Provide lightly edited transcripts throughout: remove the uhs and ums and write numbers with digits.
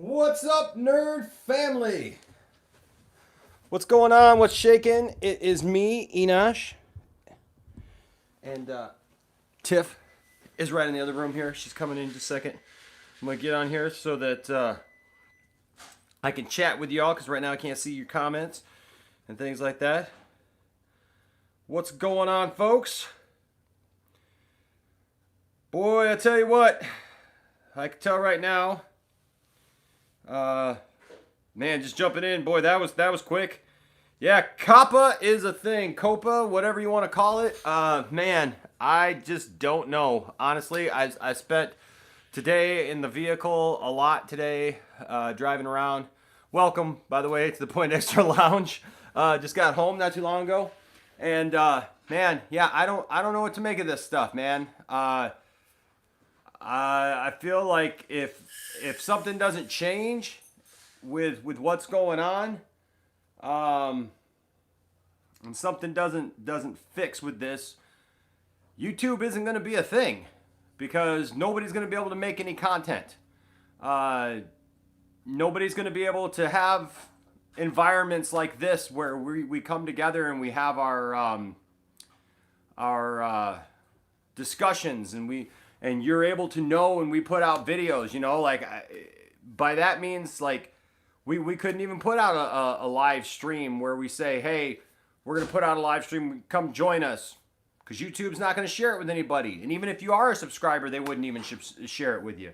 What's up, nerd family? What's going on? What's shaking? It is me, Enosh. And Tiff is right in the other room here. She's coming in just a second. I'm going to get on here so that I can chat with y'all because right now I can't see your comments and things like that. What's going on, folks? Boy, I tell you what. I can tell right now. Man, just jumping in, boy, that was quick. Yeah, Kappa is a thing. Copa, whatever you want to call it. Man, I just don't know. Honestly, I spent today in the vehicle a lot today, driving around. Welcome, by the way, to the Point Extra Lounge. Just got home not too long ago, and man, yeah, I don't know what to make of this stuff, man. I feel like if something doesn't change with what's going on, and something doesn't fix with this, YouTube isn't going to be a thing because nobody's going to be able to make any content. Nobody's going to be able to have environments like this where we come together and we have our discussions and you're able to know when we put out videos, like by that means like we couldn't even put out a live stream where we say, hey, we're going to put out a live stream, come join us, because YouTube's not going to share it with anybody. And even if you are a subscriber, they wouldn't even share it with you.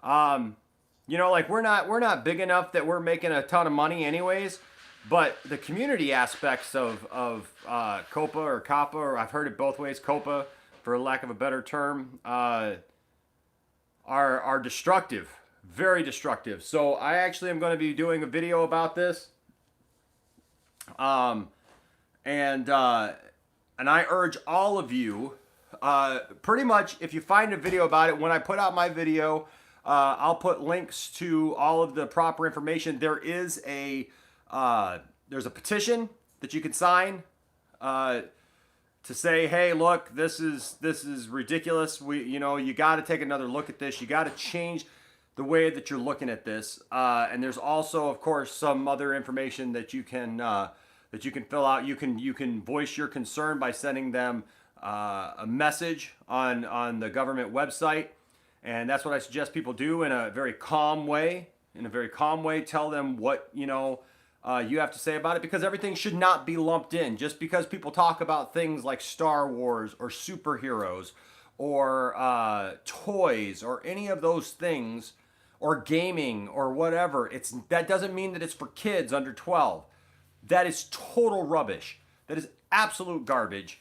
Like we're not big enough that we're making a ton of money anyways, but the community aspects of Copa or Kappa, or I've heard it both ways, Copa, for lack of a better term, are destructive, very destructive. So I actually am going to be doing a video about this, and I urge all of you, pretty much, if you find a video about it, when I put out my video, I'll put links to all of the proper information. There's a petition that you can sign. To say, hey, look, this is ridiculous. You got to take another look at this. You got to change the way that you're looking at this. And there's also, of course, some other information that you can fill out. You can voice your concern by sending them a message on the government website, and that's what I suggest people do in a very calm way. Tell them what you have to say about it, because everything should not be lumped in. Just because people talk about things like Star Wars or superheroes or toys or any of those things, or gaming or whatever, that doesn't mean that it's for kids under 12. That is total rubbish. That is absolute garbage,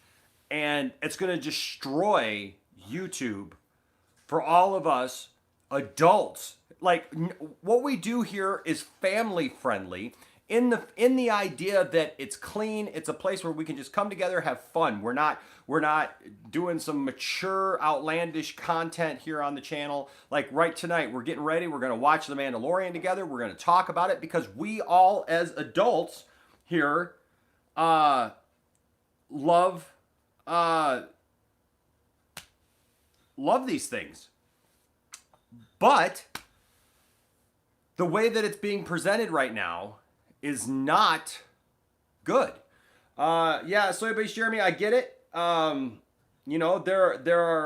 and it's going to destroy YouTube for all of us adults. Like, what we do here is family friendly, in the idea that it's clean. It's a place where we can just come together, have fun. We're not doing some mature, outlandish content here on the channel. Like right tonight, we're getting ready. We're going to watch The Mandalorian together. We're going to talk about it because we all, as adults here, love these things. But the way that it's being presented right now is not good. Yeah, so everybody's Jeremy, I get it. There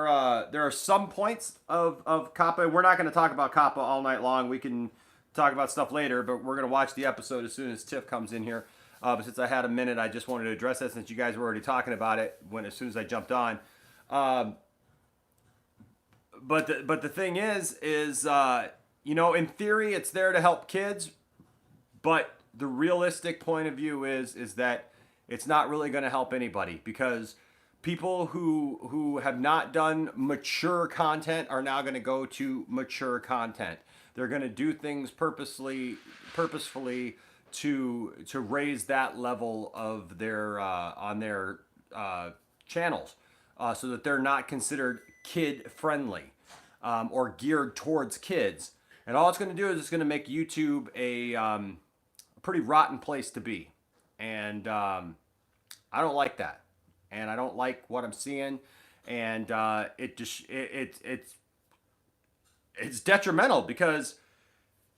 are some points of Kappa. We're not going to talk about Kappa all night long. We can talk about stuff later, but we're going to watch the episode as soon as Tiff comes in here. But since I had a minute, I just wanted to address that since you guys were already talking about it as soon as I jumped on. But the thing is in theory, it's there to help kids, but the realistic point of view is that it's not really going to help anybody, because people who have not done mature content are now going to go to mature content. They're going to do things purposefully to raise that level of their on their channels, so that they're not considered kid friendly, or geared towards kids. And all it's going to do is it's going to make YouTube a pretty rotten place to be. And I don't like that. And I don't like what I'm seeing. And it's detrimental, because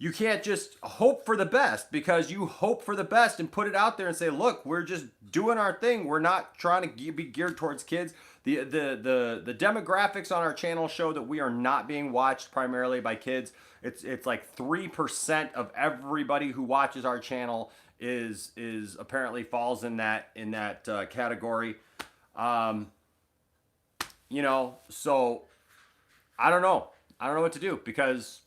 you can't just hope for the best, because you hope for the best and put it out there and say, look, we're just doing our thing. We're not trying to be geared towards kids. The demographics on our channel show that we are not being watched primarily by kids. It's like 3% of everybody who watches our channel is apparently falls in that category. You know, so I don't know what to do, because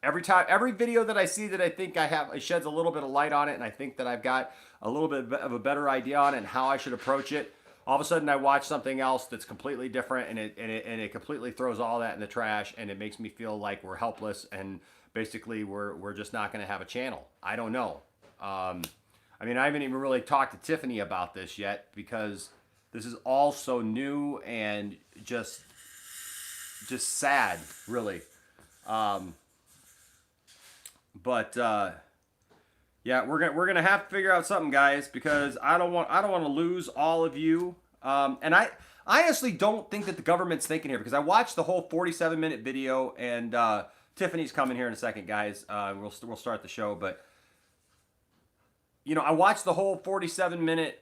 every video that I see that I think it sheds a little bit of light on it, and I think that I've got a little bit of a better idea on it and how I should approach it, all of a sudden I watch something else that's completely different, and it completely throws all that in the trash, and it makes me feel like we're helpless, and basically we're just not going to have a channel. I don't know. I mean, I haven't even really talked to Tiffany about this yet, because this is all so new and just sad, really. But yeah, we're gonna have to figure out something, guys, because I don't want to lose all of you. And I honestly don't think that the government's thinking here, because I watched the whole 47-minute video, and Tiffany's coming here in a second, guys. We'll start the show, but you know, I watched the whole 47-minute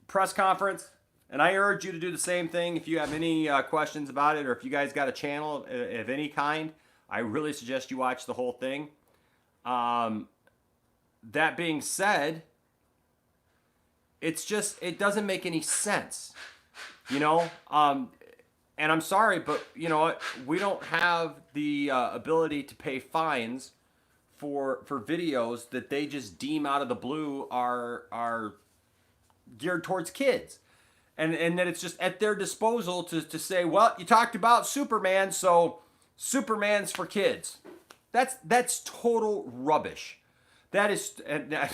press conference, and I urge you to do the same thing. If you have any questions about it, or if you guys got a channel of any kind, I really suggest you watch the whole thing. That being said, it doesn't make any sense, you know? And I'm sorry, but you know what? We don't have the ability to pay fines for videos that they just deem out of the blue are geared towards kids. And that it's just at their disposal to say, well, you talked about Superman, so Superman's for kids. That's total rubbish. That is rubbish.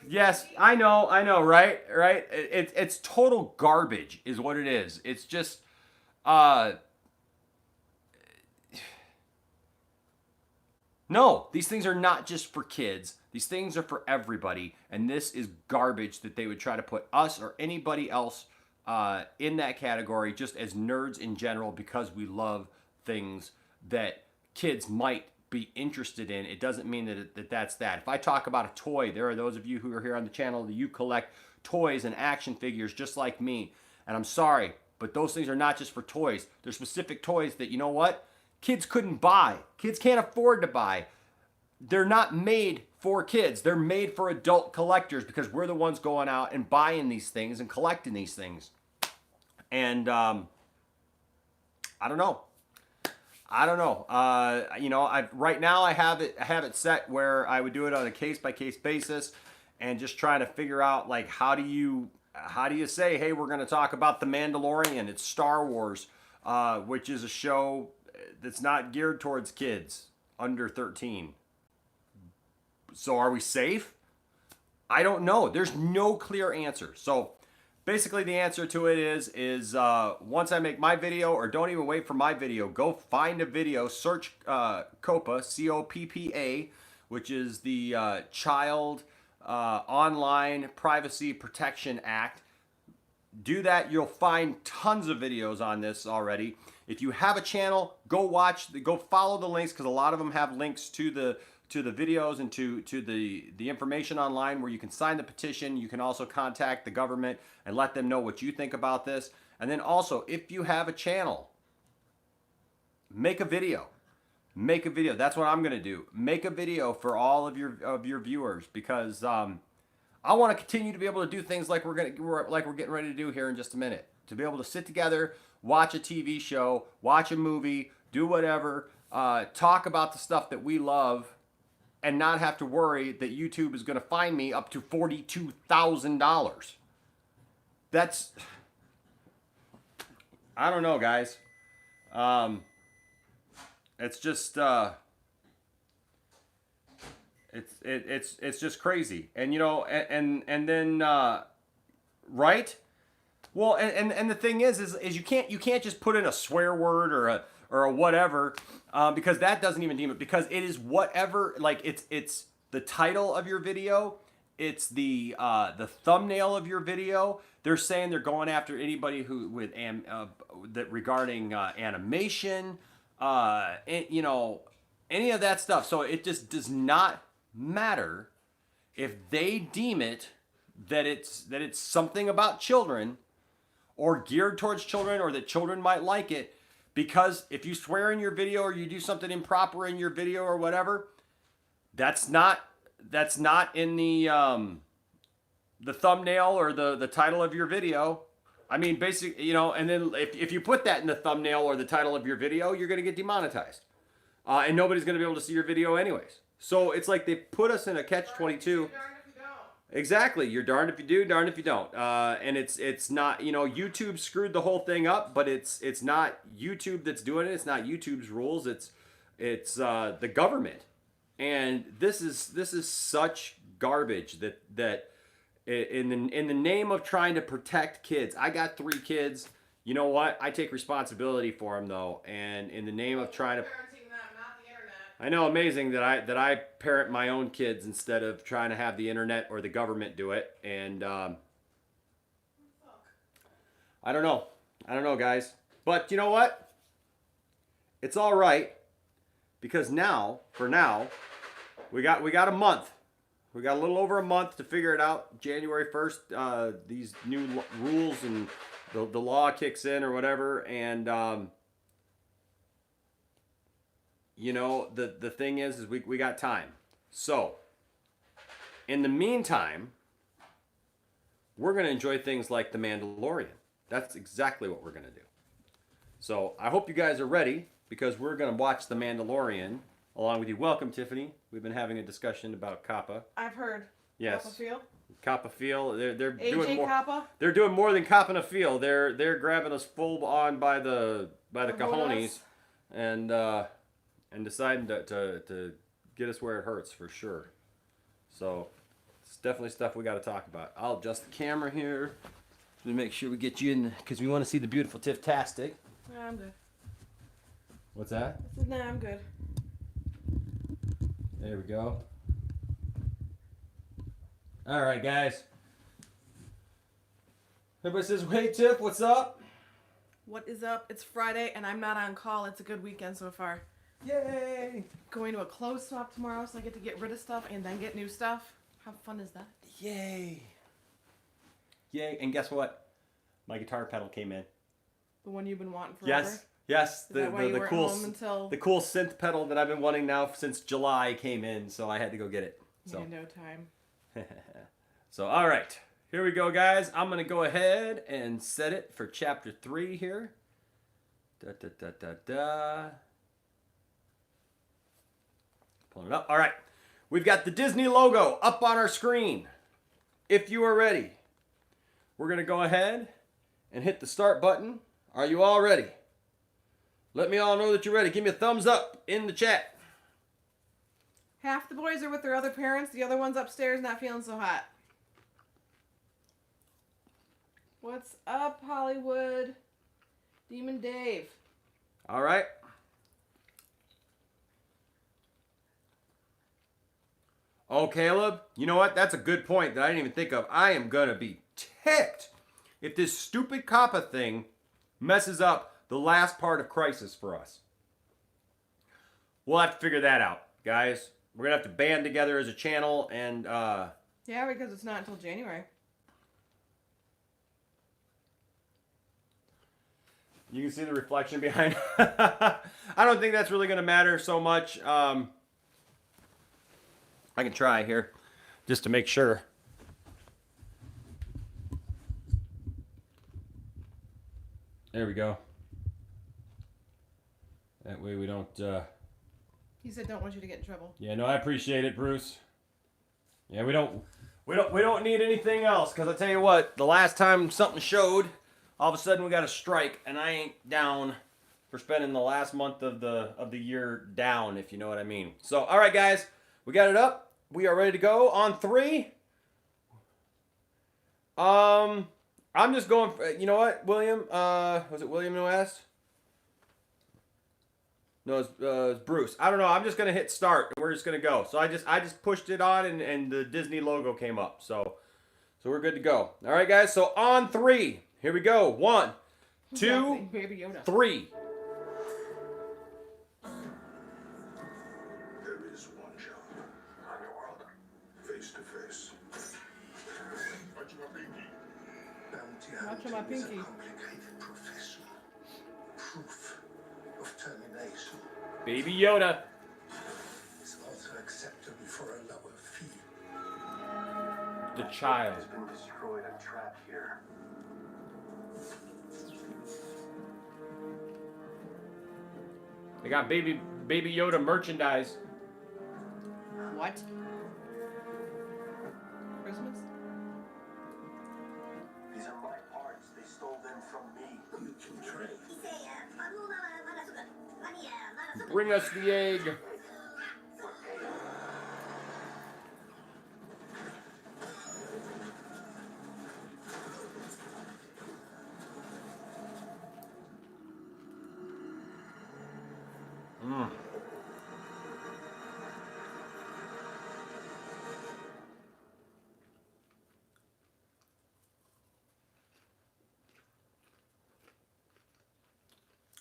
Yes, I know, right? It's total garbage, is what it is. It's just, no, these things are not just for kids. These things are for everybody, and this is garbage that they would try to put us or anybody else in that category, just as nerds in general, because we love things that kids might be interested in. It doesn't mean that's that. If I talk about a toy, there are those of you who are here on the channel that you collect toys and action figures just like me, and I'm sorry, but those things are not just for toys. They're specific toys that, you know what, kids couldn't buy. Kids can't afford to buy. They're not made for kids. They're made for adult collectors, because we're the ones going out and buying these things and collecting these things. And I don't know. You know, right now I have it set where I would do it on a case-by-case basis, and just trying to figure out, like, how do you say, hey, we're going to talk about the Mandalorian. It's Star Wars, which is a show that's not geared towards kids under 13. So are we safe? I don't know. There's no clear answer. So basically the answer to it is once I make my video, or don't even wait for my video, go find a video, search COPPA, C-O-P-P-A, which is the Child Online Privacy Protection Act. Do that. You'll find tons of videos on this already. If you have a channel, go follow the links, because a lot of them have links to the videos and to the information online where you can sign the petition. You can also contact the government and let them know what you think about this. And then also, if you have a channel, make a video. That's what I'm going to do. Make a video for all of your viewers, because I want to continue to be able to do things like we're getting ready to do here in just a minute. To be able to sit together, watch a TV show, watch a movie, do whatever, talk about the stuff that we love, and not have to worry that YouTube is going to fine me up to $42,000. That's, I don't know, guys. It's just it's just crazy. And you know, and then right? Well, and the thing is you can't just put in a swear word or a whatever, because that doesn't even deem it, because it is whatever, like it's the title of your video, it's the thumbnail of your video. They're saying they're going after anybody who that regarding animation, you know, any of that stuff. So it just does not matter if they deem it that it's something about children or geared towards children or that children might like it, because if you swear in your video or you do something improper in your video or whatever, that's not in the thumbnail or the title of your video. I mean, basically, you know, and then if you put that in the thumbnail or the title of your video, you're going to get demonetized. And nobody's going to be able to see your video anyways. So it's like they put us in a catch-22. Exactly. You're darned if you do, darned if you don't. And it's not, you know, YouTube screwed the whole thing up, but it's not YouTube that's doing it. It's not YouTube's rules. It's the government. And this is such garbage that in the name of trying to protect kids. I got 3 kids. You know what? I take responsibility for them though. And in the name of trying to I know, amazing that I parent my own kids instead of trying to have the internet or the government do it. And I don't know, guys. But you know what? It's all right, because for now, we got a month. We got a little over a month to figure it out. January 1st, these new rules and the law kicks in or whatever, and you know, the thing is we got time. So, in the meantime, we're going to enjoy things like The Mandalorian. That's exactly what we're going to do. So, I hope you guys are ready, because we're going to watch The Mandalorian along with you. Welcome, Tiffany. We've been having a discussion about Kappa. I've heard. Yes. Kappa Feel? Kappa Feel. They're AJ doing more. Kappa? They're doing more than Kappa and a Feel. They're grabbing us full on by the cojones and deciding to get us where it hurts for sure. So it's definitely stuff we got to talk about. I'll adjust the camera here to make sure we get you in, because we want to see the beautiful Tiff-tastic. Nah, I'm good. What's that? I said, nah, I'm good. There we go. All right, guys. Everybody says, hey, Tiff, what's up? What is up? It's Friday, and I'm not on call. It's a good weekend so far. Yay! Going to a clothes swap tomorrow, so I get to get rid of stuff and then get new stuff. How fun is that? Yay! Yay! And guess what? My guitar pedal came in. The one you've been wanting forever? Yes. Is that why you weren't home until... the cool synth pedal that I've been wanting now since July came in, so I had to go get it. So. You had no time. So, all right. Here we go, guys. I'm going to go ahead and set it for Chapter 3 here. Pulling it up. All right. We've got the Disney logo up on our screen. If you are ready, we're going to go ahead and hit the start button. Are you all ready? Let me all know that you're ready. Give me a thumbs up in the chat. Half the boys are with their other parents. The other one's upstairs not feeling so hot. What's up, Hollywood? Demon Dave. All right. Oh, Caleb, you know what? That's a good point that I didn't even think of. I am going to be ticked if this stupid Kappa thing messes up the last part of Crisis for us. We'll have to figure that out, guys. We're going to have to band together as a channel and... Yeah, because it's not until January. You can see the reflection behind. I don't think that's really going to matter so much. I can try here just to make sure. There we go. That way we don't... He said don't want you to get in trouble. Yeah, no, I appreciate it, Bruce. Yeah, we don't need anything else, because I tell you what, the last time something showed, all of a sudden we got a strike, and I ain't down for spending the last month of the year down, if you know what I mean. So, all right, guys, we got it up. We are ready to go on 3. I'm just going for, you know what, William? Was it William who asked? No, it's Bruce. I don't know. I'm just gonna hit start. We're just gonna go. So I just pushed it on, and the Disney logo came up. So we're good to go. All right, guys. So on 3, here we go. 1, 2, 3. Watch my pinky. Complicated profession. Proof of termination. Baby Yoda. Is also acceptable for a lower fee. The child. Has been destroyed and trapped here. They got baby Yoda merchandise. What? Christmas? These are my parts. They stole them from me. You can trade. Bring us the egg.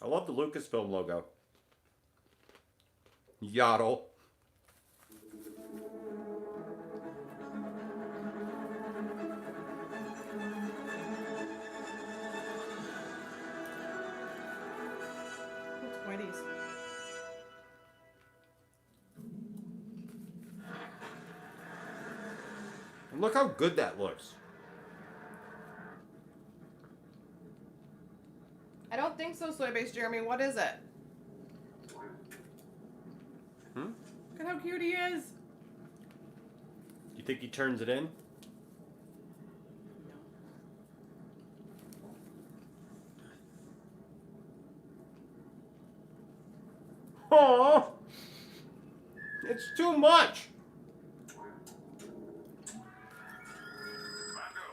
I love the Lucasfilm logo. Yaddle. What's Whitey's? And look how good that looks. I don't think so, Soy-Based Jeremy. What is it? Hmm? Look at how cute he is. You think he turns it in? Oh, it's too much. Mando,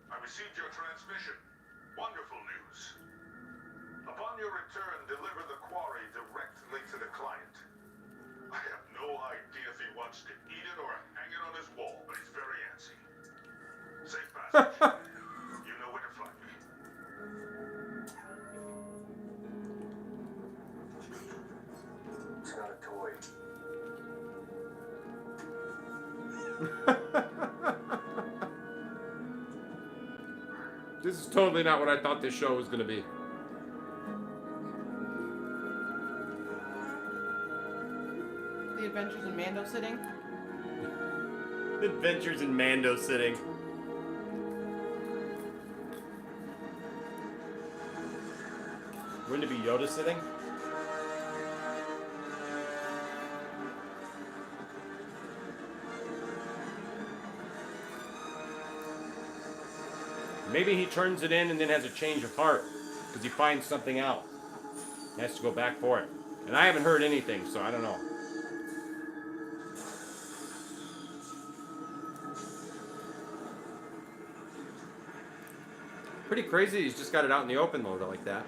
I received your transmission. Wonderful news. Upon your return, deliver the quarry directly to the client. I have no idea if he wants to eat it or hang it on his wall, but he's very antsy. Safe passage. You know where to find me. It's not a toy. This is totally not what I thought this show was going to be. The Adventures in Mando Sitting. Adventures in Mando Sitting. Wouldn't it be Yoda sitting? Maybe he turns it in and then has a change of heart because he finds something out. He has to go back for it. And I haven't heard anything, so I don't know. Pretty crazy he's just got it out in the open though, like that.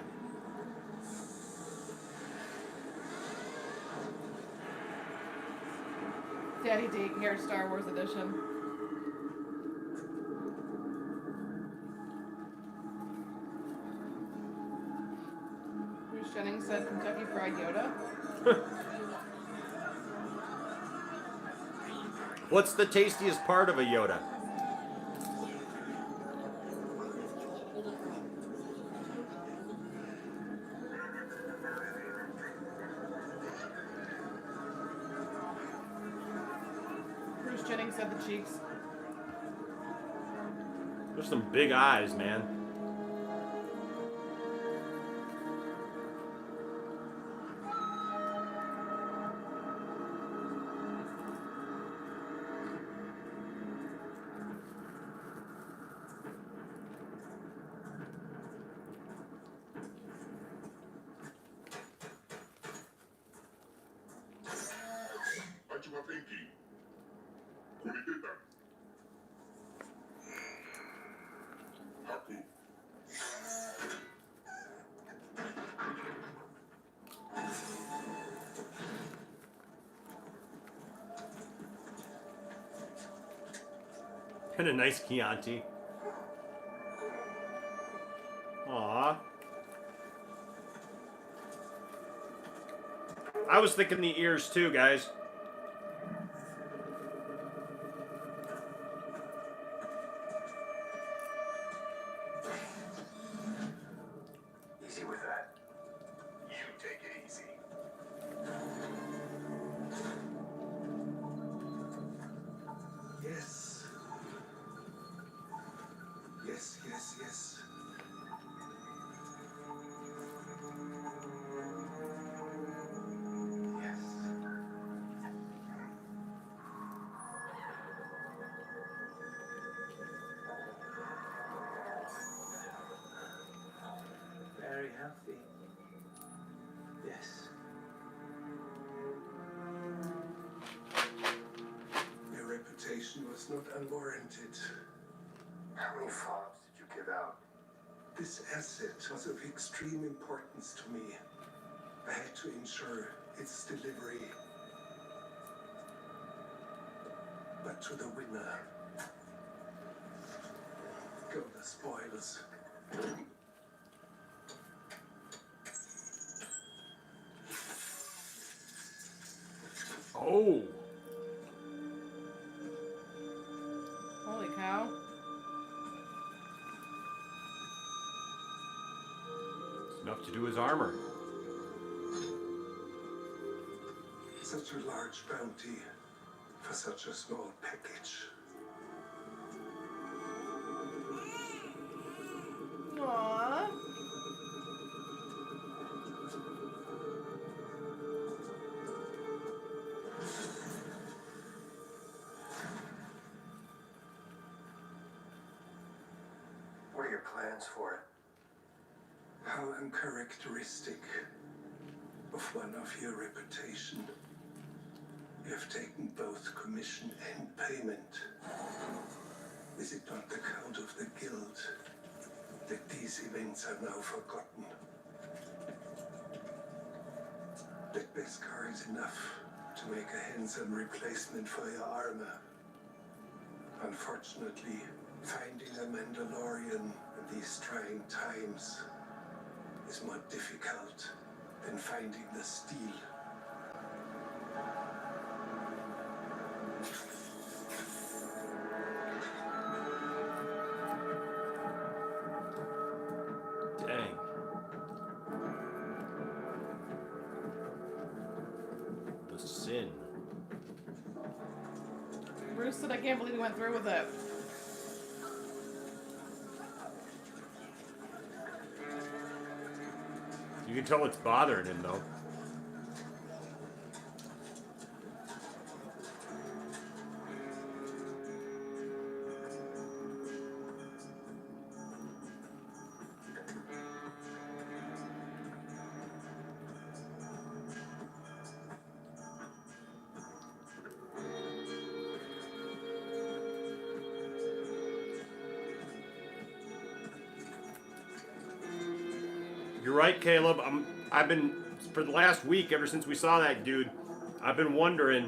Daddy Daycare Star Wars Edition. Bruce Jennings said Kentucky Fried Yoda. What's the tastiest part of a Yoda? Bruce Jennings said the cheeks. There's some big eyes, man. Watch my pinky. Kulikita. Haku. And a nice Chianti. Aww. I was thinking the ears too, guys. healthy. Yes. Your reputation was not unwarranted. How many fobs did you give out? This asset was of extreme importance to me. I had to ensure its delivery. But to the winner go the spoils. Oh. Holy cow. It's enough to do his armor. Such a large bounty for such a small package. Aww. What are your plans for it? How uncharacteristic of one of your reputation. You have taken both commission and payment. Is it not the count of the guild that these events are now forgotten? That Beskar is enough to make a handsome replacement for your armor. Unfortunately, finding a Mandalorian in these trying times is more difficult than finding the steel. Dang. The sin. Bruce said, I can't believe he went through with it. You can tell it's bothering him, though. You're right, Caleb. I've been, for the last week, ever since we saw that dude, I've been wondering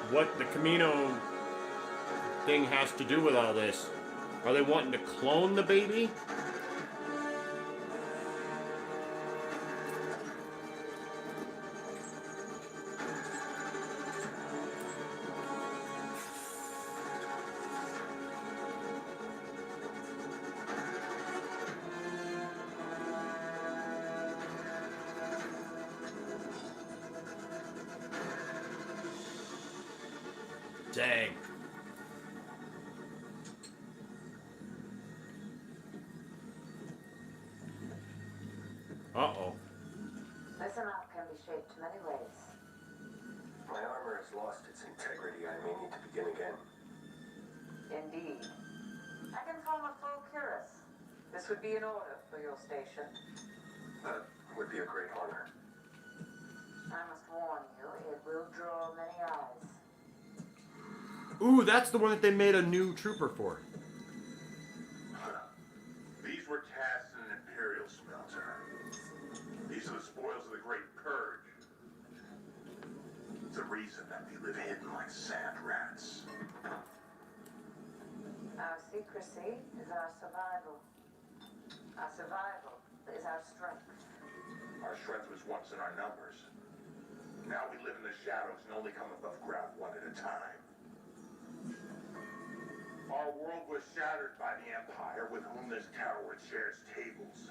what the Camino thing has to do with all this. Are they wanting to clone the baby? Dang. Uh-oh. This amount can be shaped many ways. My armor has lost its integrity. I may need to begin again. Indeed. I can form a full cuirass. This would be in order for your station. That would be a great honor. I must warn you, it will draw many eyes. Ooh, that's the one that they made a new trooper for. These were cast in an Imperial smelter. These are the spoils of the Great Purge. It's the reason that we live hidden like sand rats. Our secrecy is our survival. Our survival is our strength. Our strength was once in our numbers. Now we live in the shadows and only come above ground one at a time. Our world was shattered by the Empire, with whom this tower shares tables.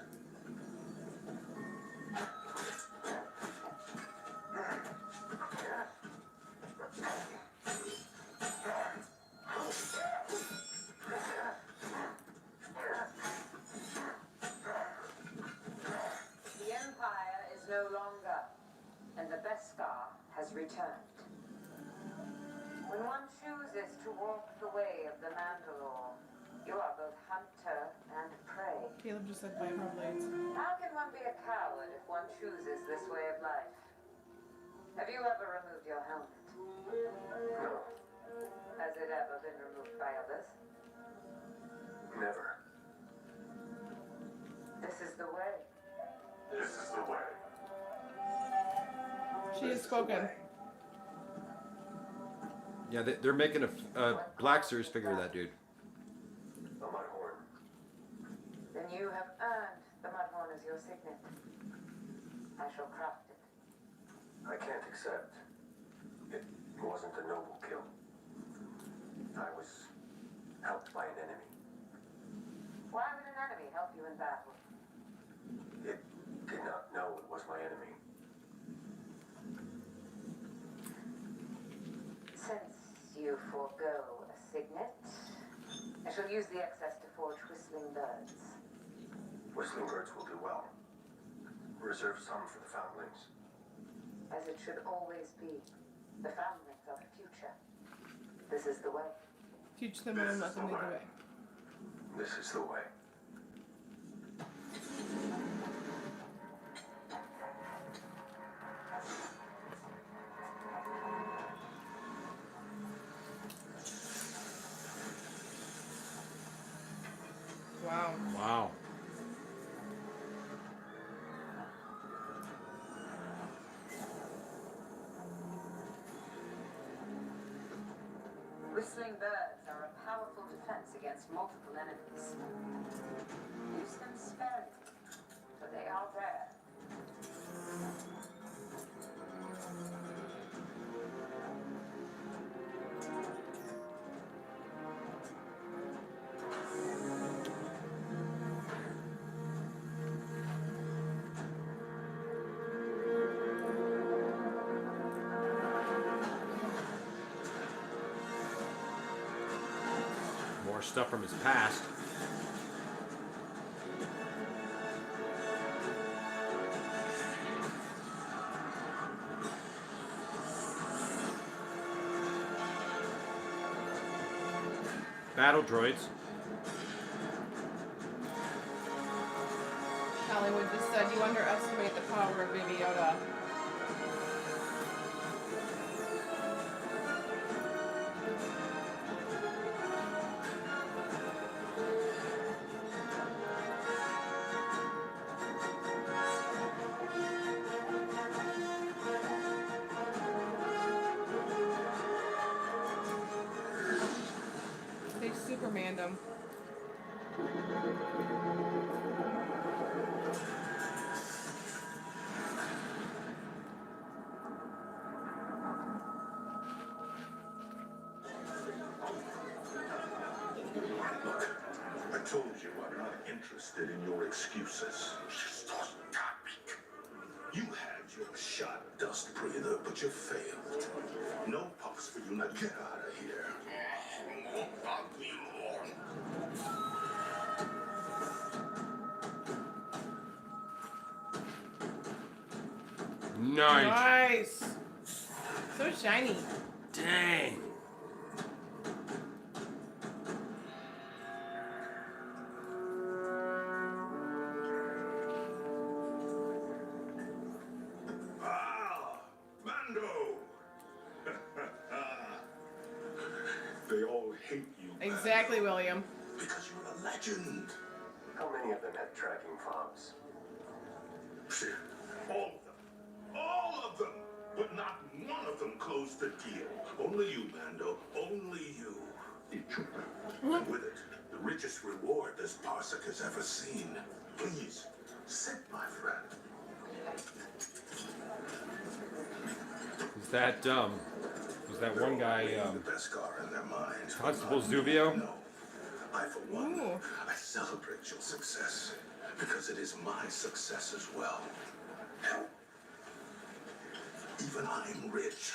The Empire is no longer, and the Beskar has returned. When one chooses to walk the way of the Mandalore, You are both hunter and prey. Caleb just said vibro blades. How can one be a coward if one chooses this way of life? Have you ever removed your helmet? No, Has it ever been removed by others? never. This is the way. This is the way. She has spoken. Yeah, they're making a Black Series figure of that dude. A mudhorn. Then you have earned the mudhorn as your signet. I shall craft it. I can't accept. It wasn't a noble kill. I was helped by an enemy. Why would an enemy help you in battle? It did not know it was my enemy. Since you forego a signet, I shall use the excess to forge whistling birds. Whistling birds will do well. Reserve some for the foundlings. As it should always be. The foundlings are the future. This is the way. Teach them and let them lead the way. This is the way. Wow. Wow. Whistling birds are a powerful defense against multiple enemies. Use them sparingly, for they are rare. More stuff from his past. Battle droids. Hollywood just said you underestimate the power of Baby Yoda. They Supermaned him. Look, I told you I'm not interested in your excuses. You had your shot, dust breather, but you failed. No puffs for you. Now get out of here. Nice. Nice. So shiny. Dang. Ah, Mando! They all hate you. Exactly, William. Because you're a legend. How many of them had tracking fobs? All of them. All of them. But not one of them closed the deal. Only you, Mando. Only you. And with it, the richest reward this parsec has ever seen. Please, sit, my friend. Is that one guy, The Beskar in their minds. Constable Zuvio? No. I, for one, Ooh. I celebrate your success. Because it is my success as well. Hell, even I'm rich.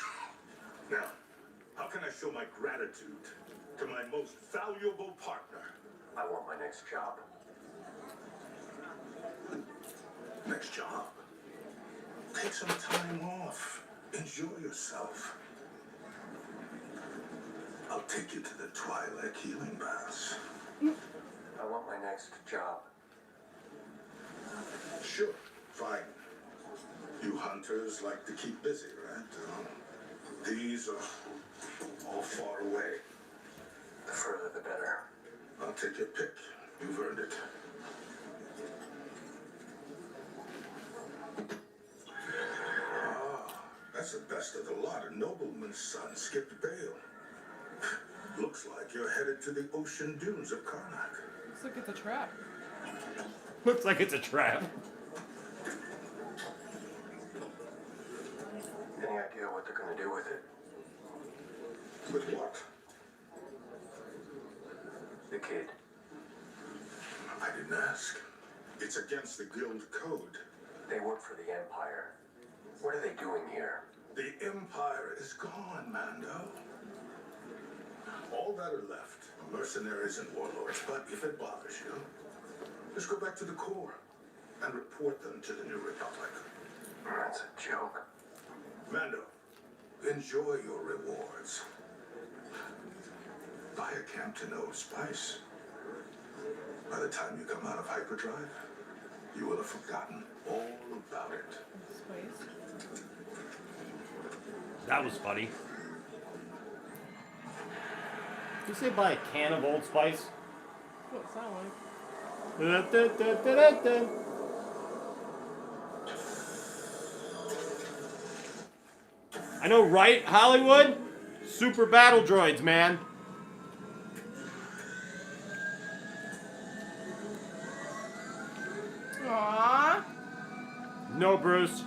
Now, how can I show my gratitude to my most valuable partner? I want my next job. Next job. Take some time off. Enjoy yourself. I'll take you to the Twi'lek healing baths. I want my next job. Sure, fine. You hunters like to keep busy, right? These are all far away. The further the better. I'll take your pick. You've earned it. Ah, that's the best of the lot. A nobleman's son skipped bail. Looks like you're headed to the ocean dunes of Karnak. Looks like it's a trap. Looks like it's a trap. Any idea what they're gonna do with it? With what? The kid. I didn't ask. It's against the guild code. They work for the Empire. What are they doing here? The Empire is gone, Mando. All that are left, mercenaries and warlords. But if it bothers you, just go back to the core and report them to the New Republic. That's a joke. Mando, enjoy your rewards. Buy a Campton O spice. By the time you come out of hyperdrive, you will have forgotten all about it. Space. That was funny. Did you say buy a can of Old Spice? What it sound like? I know, right, Hollywood? Super battle droids, man. Aww. No, Bruce.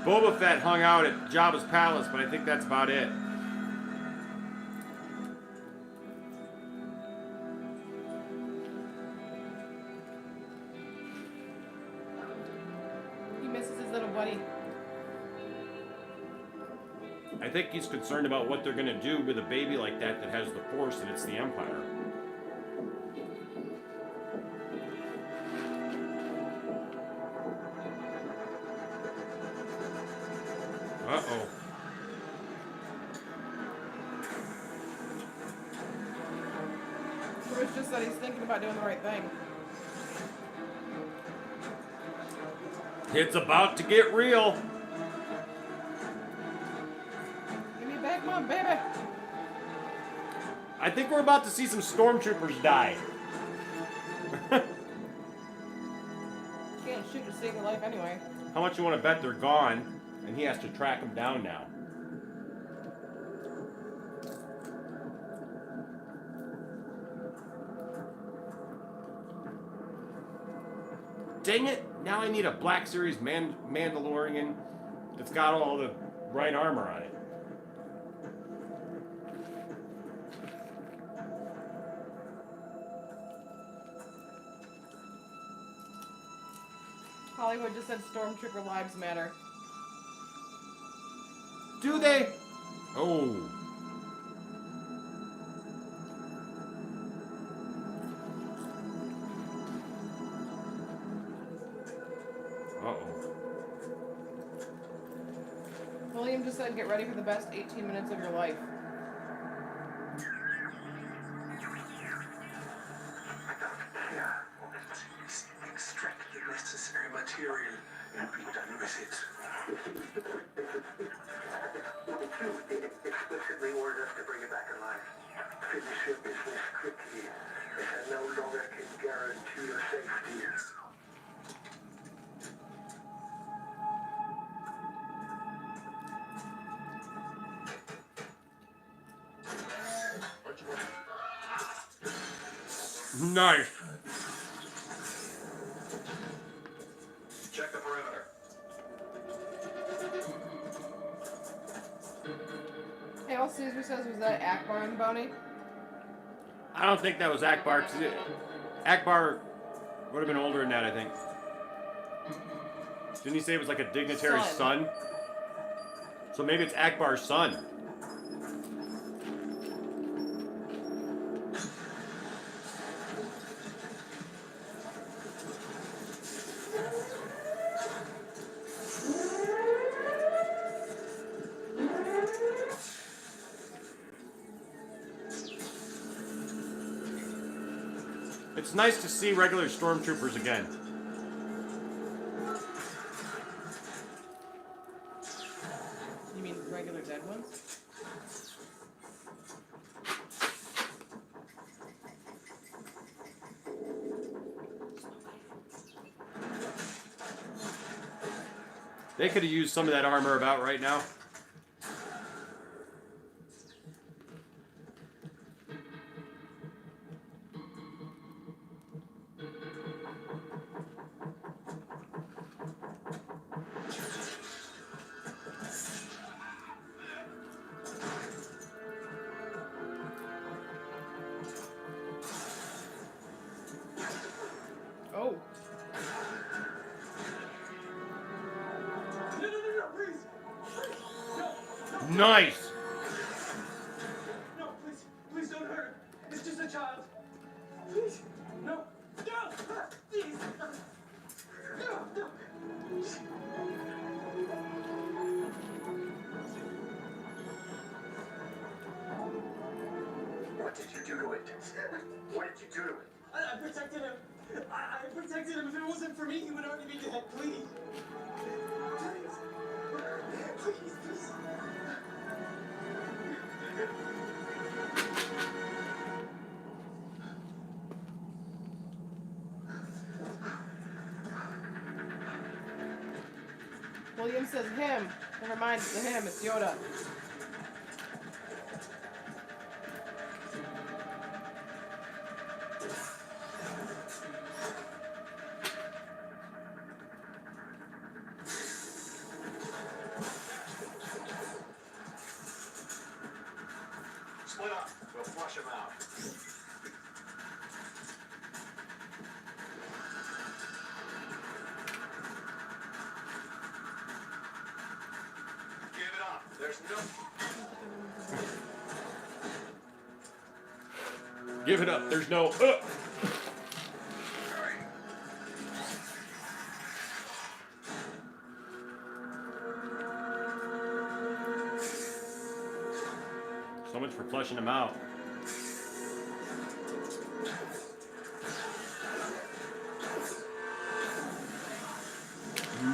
Boba Fett hung out at Jabba's palace, but I think that's about it. He misses his little buddy. I think he's concerned about what they're gonna do with a baby like that that has the Force and it's the Empire. Uh-oh. Bruce just said he's thinking about doing the right thing. It's about to get real. Give me back my baby. I think we're about to see some stormtroopers die. Can't shoot to save your life anyway. How much you want to bet they're gone? And he has to track them down now. Dang it! Now I need a Black Series Mandalorian that's got all the right armor on it. Hollywood just said Stormtrooper lives matter. Do they? Oh. Uh-oh. William just said get ready for the best 18 minutes of your life. Extract the necessary material and be done with it. Explicitly ordered us to bring it back alive. Finish your business quickly, as I no longer can guarantee your safety. Nice. Check the perimeter. Hey, all Caesar says was that Akbar on the bounty? I don't think that was Akbar. 'Cause Akbar would have been older than that, I think. Didn't he say it was like a dignitary's son? So maybe it's Akbar's son. it's nice to see regular stormtroopers again. You mean regular dead ones? They could have used some of that armor about right now. Oh. No, please. No, Nice. no, please don't hurt him. It's just a child. Please, no, please. No. What did you do to it? What did you do to it? I protected him. I protected him. If it wasn't for me, he would already be dead. Please. Please. William says him. Never mind, it's a him. It's Yoda. Split up. We'll flush him out. Give it up. There's no... Give it up. There's no. So much for flushing them out.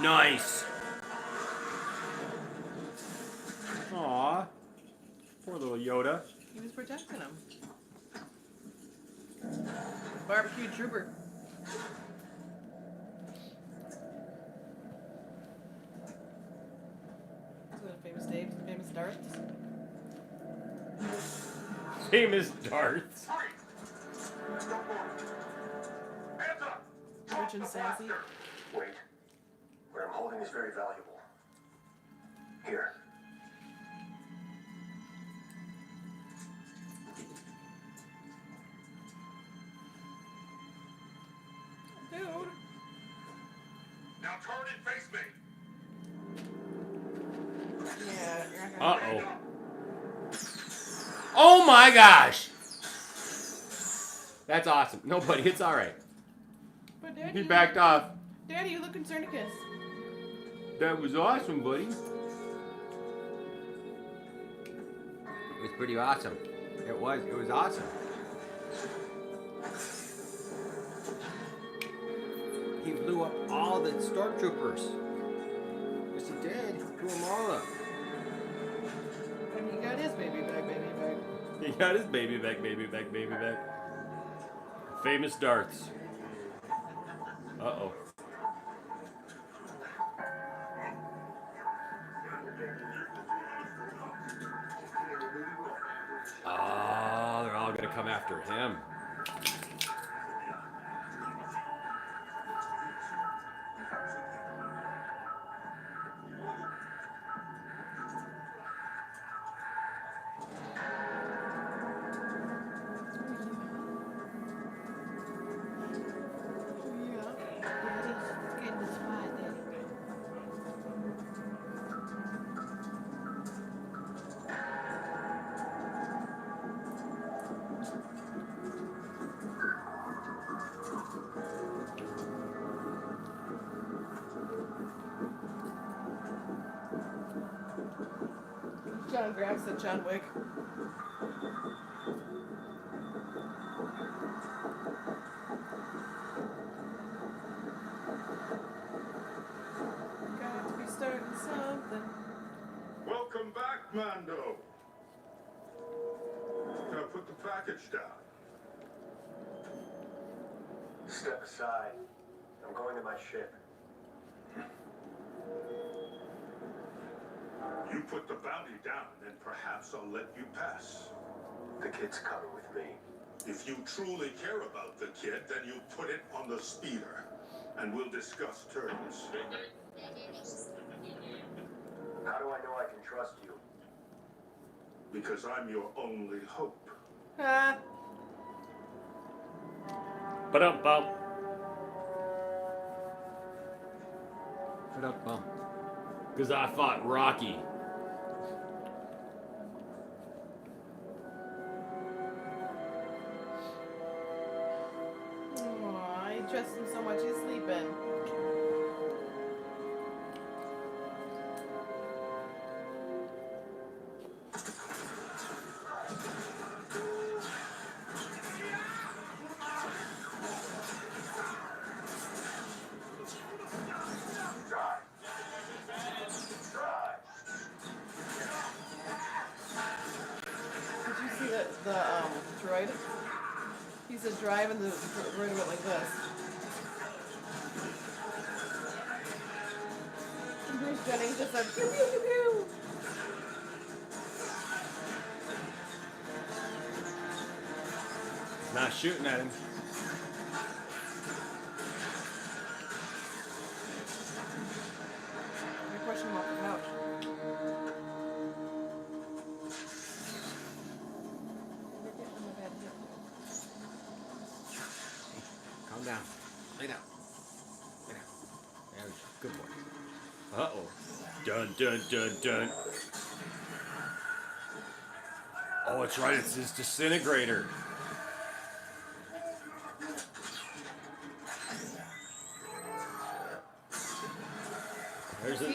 Nice. Aw. Poor little Yoda. He was protecting him. Barbecue trooper. Is that a famous Dave? Famous Darth? Famous Darth. Don't move. Hands up. Rich and sassy. Wait. What I'm holding is very valuable. Here. Dude. Now turn and face me. Yeah, you're not gonna. Uh-oh. Oh my gosh! That's awesome. No, buddy, it's alright. But Daddy, He you backed look- off. Daddy, you look Concernicus. That was awesome, buddy. It was pretty awesome. It was awesome. He blew up all the stormtroopers. Yes, he did. He blew them all up. And he got his baby back, baby back. He got his baby back, baby back, baby back. Famous darts. Uh-oh. Oh, they're all gonna come after him. John Graham said John Wick. Mando. Now put the package down. Step aside. I'm going to my ship. You put the bounty down, and perhaps I'll let you pass. The kid's coming with me. If you truly care about the kid, then you put it on the speeder, and we'll discuss terms. How do I know I can trust you? Because I'm your only hope. Ah. Ba-dum-bum. Ba-dum-bum. Because I fought Rocky. Aw, I trust him so much he's sleeping. Did you see the droid? He said drive and the droid went like this. And Bruce Jennings just said pew pew pew pew. Not shooting at him. I pushed him off the couch. Calm down. Lay down. Lay down. There we go. Good boy. Uh-oh. Dun, dun, dun, dun. Oh, that's right. It's his disintegrator.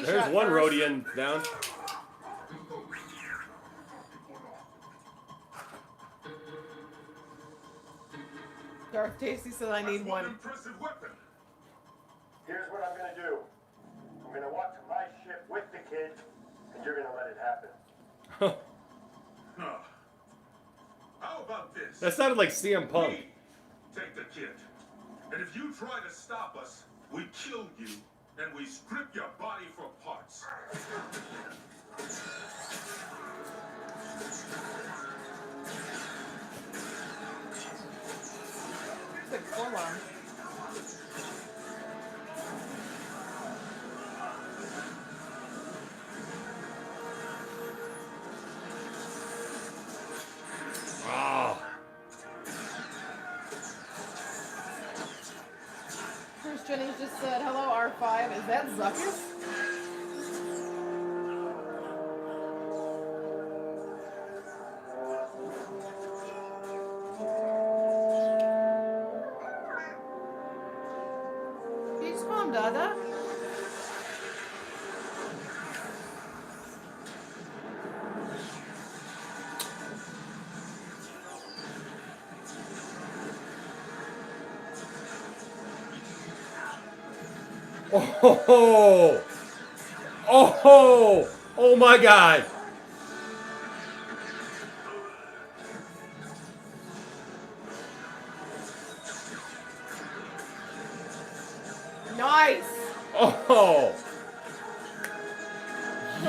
There's one Rhodian down. Darth Tasty said I need one. Impressive weapon. Here's what I'm gonna do. I'm gonna walk to my ship with the kid, and you're gonna let it happen. Huh. How about this? That sounded like CM Punk. We take the kid. And if you try to stop us, we kill you and we strip your body for parts. It's like full on. Oh. Bruce Jennings just said, hello, R5. Is that Zuckus? Can you just call him Dada? Oh. Oh. Oh my God. Nice! Oh.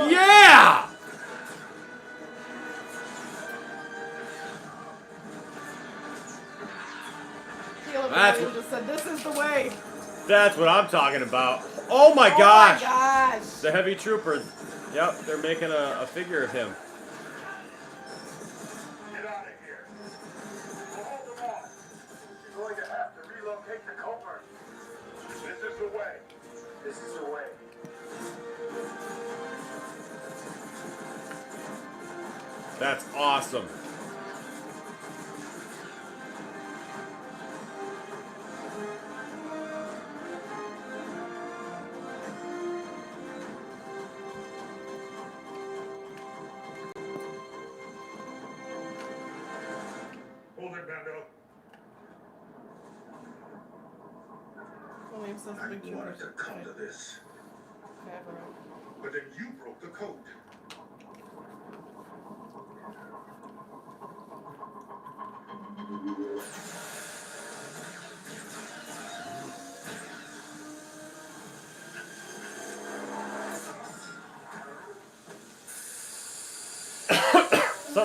Yeah. Caleb That's Williams just said, this is the way. That's what I'm talking about. Oh my Oh gosh. my gosh. The heavy trooper. Yep, they're making a figure of him. Get out of here. We'll hold them off. You're going to have to relocate the covert. This is the way. This is the way. That's awesome. Hold it, Mando. Williams says I big wanted troopers. to come to this, Favreau. but then you broke the code.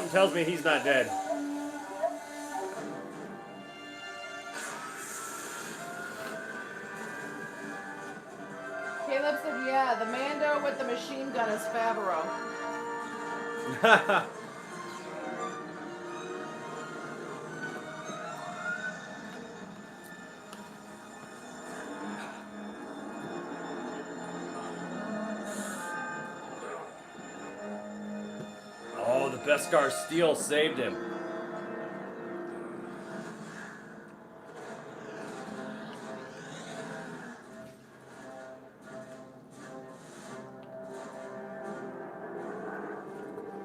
Something tells me he's not dead. Caleb said, yeah, the Mando with the machine gun is Favreau. Oh, the Beskar Steel saved him.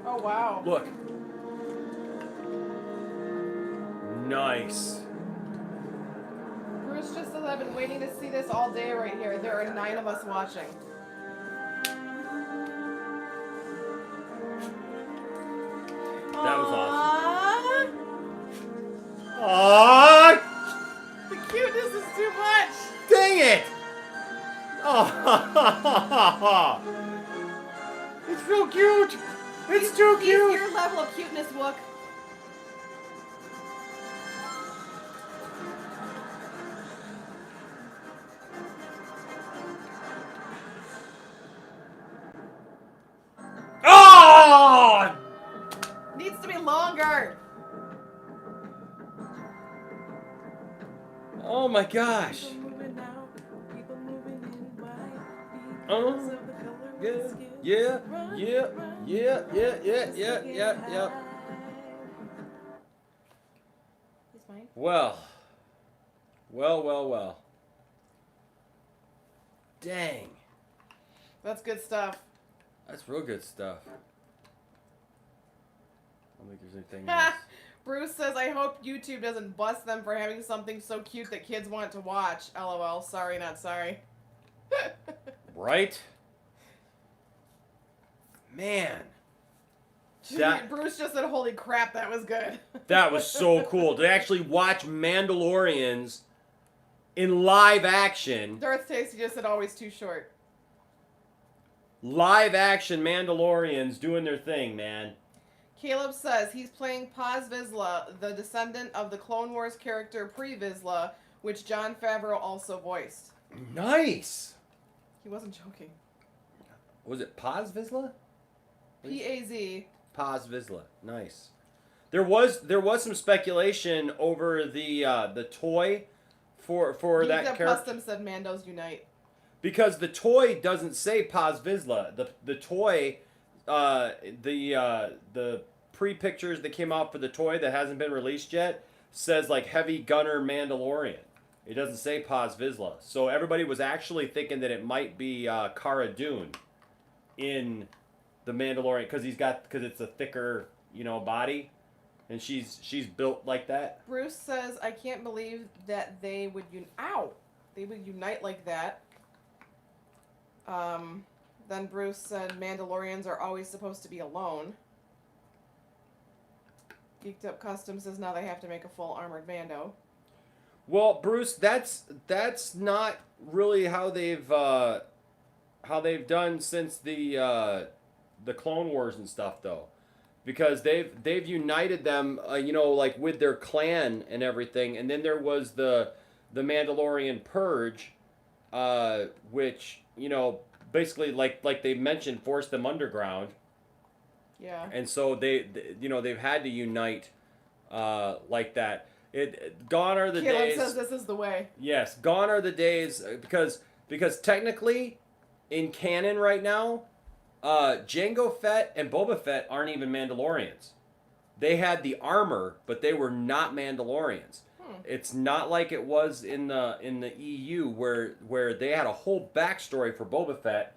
Oh, wow. Look. Nice. Bruce just says, I've been waiting to see this all day right here. There are 9 of us watching. That was awesome. Aww. Aww! The cuteness is too much. Dang it! Oh, it's so cute. It's too He's cute. your level of cuteness, Wook. Oh! Needs to be longer. Oh my gosh. People moving out, people moving in white, Oh, because of the color of yeah, the skin. yeah, Run, yeah, run, yeah, run, yeah, yeah, just yeah, to get yeah, high. yeah. He's fine. Well. Dang. That's good stuff. That's real good stuff. I don't think there's anything else. Bruce says, I hope YouTube doesn't bust them for having something so cute that kids want to watch. LOL. Sorry, not sorry. Right? Man. That- Bruce just said, holy crap, that was good. That was so cool. To actually watch Mandalorians in live action. Darth Tasty just said, always too short. Live action Mandalorians doing their thing, man. Caleb says he's playing Paz Vizsla, the descendant of the Clone Wars character Pre-Vizsla, which Jon Favreau also voiced. Nice. He wasn't joking. Was it Paz Vizsla? P-A-Z. Paz Vizsla. Nice. There was some speculation over the toy for that Geeked Up character, Custom said Mandos Unite. because the toy doesn't say Paz Vizsla. The toy, the pre-pictures that came out for the toy that hasn't been released yet says like Heavy Gunner Mandalorian. It doesn't say Paz Vizsla. So everybody was actually thinking that it might be Cara Dune in the Mandalorian because it's a thicker body, and she's built like that. Bruce says, I can't believe that they would unite like that. Then Bruce said Mandalorians are always supposed to be alone. Geeked Up Custom says now they have to make a full armored Mando. Well, Bruce, that's not really how they've done since the Clone Wars and stuff, though, because they've united them, like with their clan and everything, and then there was the Mandalorian Purge, which basically like they mentioned forced them underground. Yeah. And so they've had to unite like that. Gone are the Caleb days. says this is the way. Yes, gone are the days because technically, in canon right now, Jango Fett and Boba Fett aren't even Mandalorians. They had the armor, but they were not Mandalorians. It's not like it was in the EU where they had a whole backstory for Boba Fett,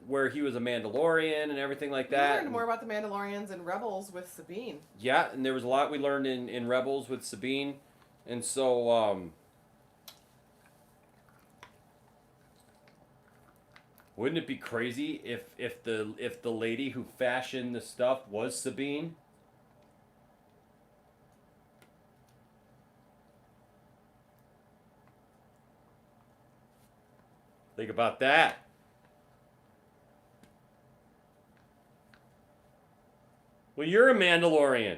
where he was a Mandalorian and everything like that. We learned more about the Mandalorians and Rebels with Sabine. Yeah, and there was a lot we learned in Rebels with Sabine, and so wouldn't it be crazy if the lady who fashioned the stuff was Sabine? Think about that. Well, you're a Mandalorian.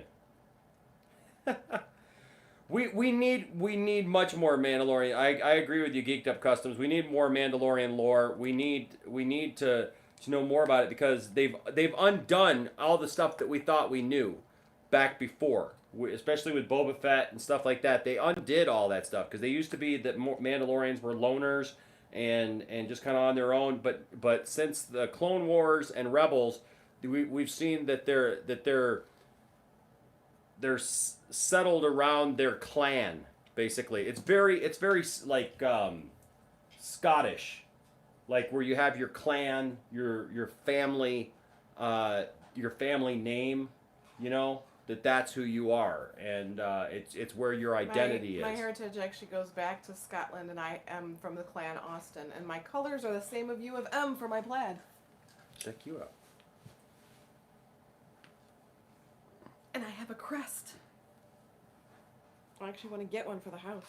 We need much more Mandalorian. I agree with you, Geeked Up Customs. We need more Mandalorian lore. We need to know more about it because they've undone all the stuff that we thought we knew back before, especially with Boba Fett and stuff like that. They undid all that stuff because they used to be that Mandalorians were loners and just kind of on their own. But since the Clone Wars and Rebels, we've seen that they're settled around their clan. Basically, it's very like Scottish, like where you have your clan, your family name, you know, that's who you are, and it's where your identity my is. heritage actually goes back to Scotland, and I am from the clan Austin, and my colors are the same of you of M for my plaid. Check you out. And I have a crest. I actually want to get one for the house.